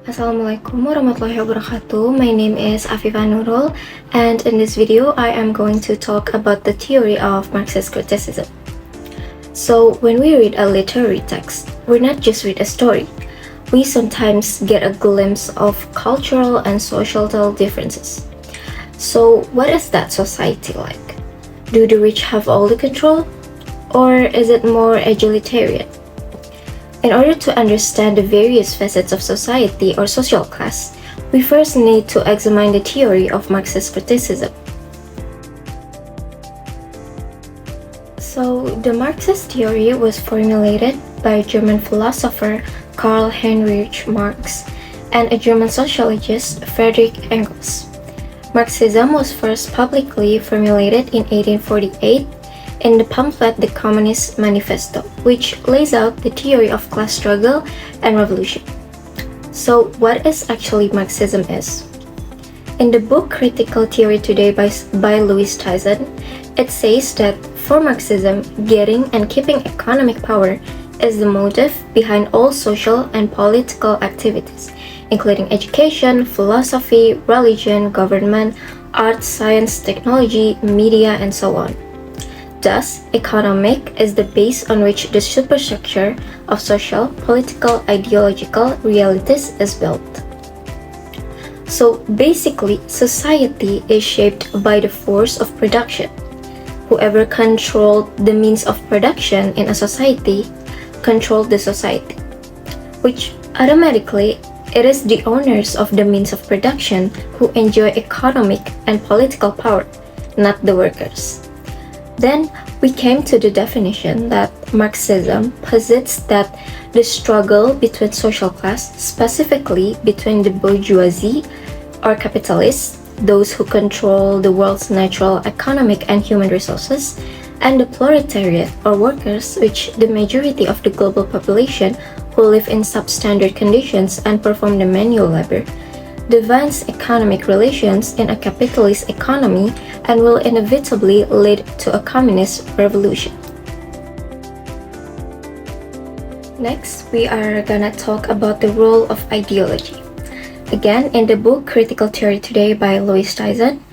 Assalamualaikum warahmatullahi wabarakatuh. My name is Afifah Nurul, and in this video I am going to talk about the theory of Marxist criticism. So when we read a literary text, we not just read a story. We sometimes get a glimpse of cultural and societal differences. So what is that society like? Do the rich have all the control? Or is it more egalitarian? In order to understand the various facets of society or social class, we first need to examine the theory of Marxist criticism. So, the Marxist theory was formulated by German philosopher Karl Heinrich Marx and a German sociologist Friedrich Engels. Marxism was first publicly formulated in 1848 in the pamphlet The Communist Manifesto, which lays out the theory of class struggle and revolution. So, what is actually Marxism is? In the book Critical Theory Today by Louis Tyson, it says that for Marxism, getting and keeping economic power is the motive behind all social and political activities, including education, philosophy, religion, government, art, science, technology, media, and so on. Thus, economic is the base on which the superstructure of social, political, ideological realities is built. So basically, society is shaped by the force of production. Whoever controlled the means of production in a society controlled the society, which automatically it is the owners of the means of production who enjoy economic and political power, not the workers. Then we came to the definition that Marxism posits that the struggle between social class, specifically between the bourgeoisie or capitalists, those who control the world's natural, economic, and human resources, and the proletariat or workers, which the majority of the global population who live in substandard conditions and perform the manual labor, defines economic relations in a capitalist economy and will inevitably lead to a communist revolution. Next, we are gonna talk about the role of ideology. Again, in the book Critical Theory Today by Louis Tyson,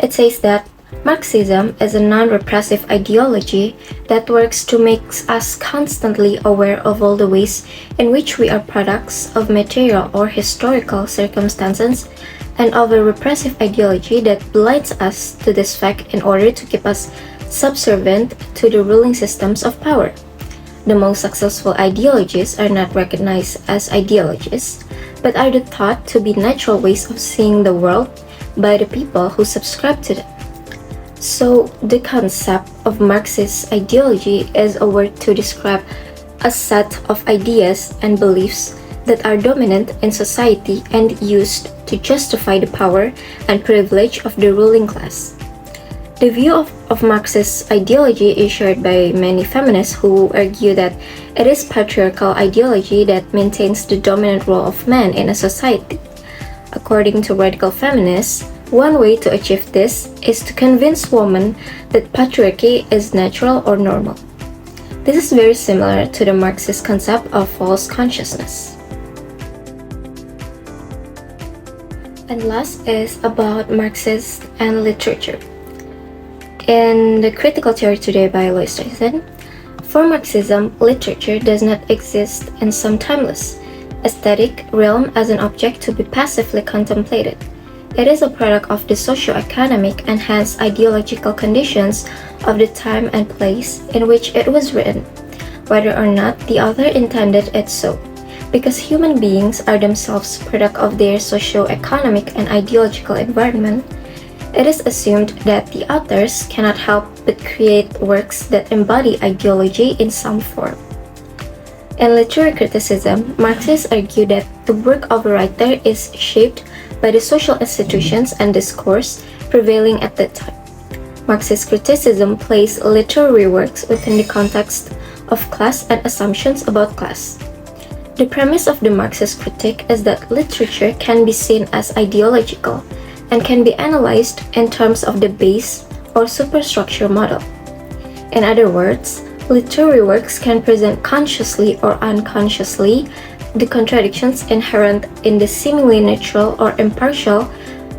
it says that Marxism is a non-repressive ideology that works to make us constantly aware of all the ways in which we are products of material or historical circumstances, and of a repressive ideology that blinds us to this fact in order to keep us subservient to the ruling systems of power. The most successful ideologies are not recognized as ideologies, but are thought to be natural ways of seeing the world by the people who subscribe to them. So, the concept of Marxist ideology is a word to describe a set of ideas and beliefs that are dominant in society and used to justify the power and privilege of the ruling class. The view of Marxist ideology is shared by many feminists who argue that it is patriarchal ideology that maintains the dominant role of men in a society. According to radical feminists, one way to achieve this is to convince women that patriarchy is natural or normal. This is very similar to the Marxist concept of false consciousness. And last is about Marxist and literature. In the Critical Theory Today by Louis Tyson, for Marxism, literature does not exist in some timeless, aesthetic realm as an object to be passively contemplated. It is a product of the socio-economic and hence ideological conditions of the time and place in which it was written, whether or not the author intended it so. Because human beings are themselves product of their socio-economic and ideological environment, it is assumed that the authors cannot help but create works that embody ideology in some form. In literary criticism, Marxists argue that the work of a writer is shaped by the social institutions and discourse prevailing at that time. Marxist criticism places literary works within the context of class and assumptions about class. The premise of the Marxist critique is that literature can be seen as ideological and can be analyzed in terms of the base or superstructure model. In other words, literary works can present consciously or unconsciously the contradictions inherent in the seemingly neutral or impartial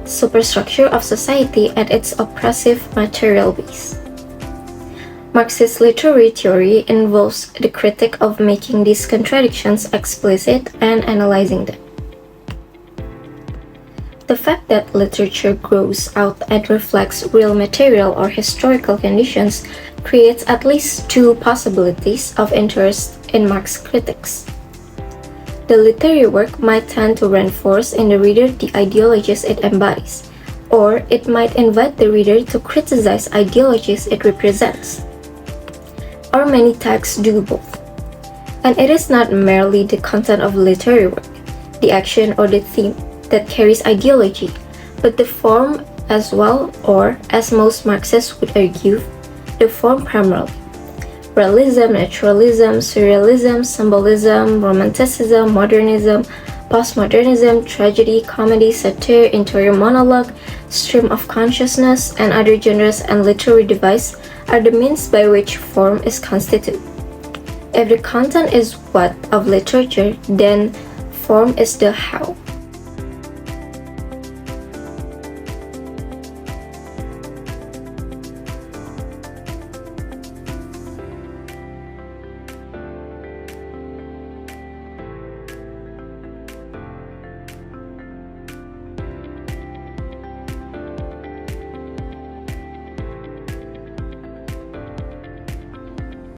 superstructure of society and its oppressive material base. Marxist literary theory involves the critique of making these contradictions explicit and analyzing them. The fact that literature grows out and reflects real material or historical conditions creates at least two possibilities of interest in Marx critics. The literary work might tend to reinforce in the reader the ideologies it embodies, or it might invite the reader to criticize ideologies it represents. Or many texts do both. And it is not merely the content of literary work, the action or the theme, that carries ideology, but the form as well, or as most Marxists would argue, the form primarily. Realism, naturalism, surrealism, symbolism, romanticism, modernism, postmodernism, tragedy, comedy, satire, interior monologue, stream of consciousness, and other genres and literary device are the means by which form is constituted. If the content is what of literature, then form is the how.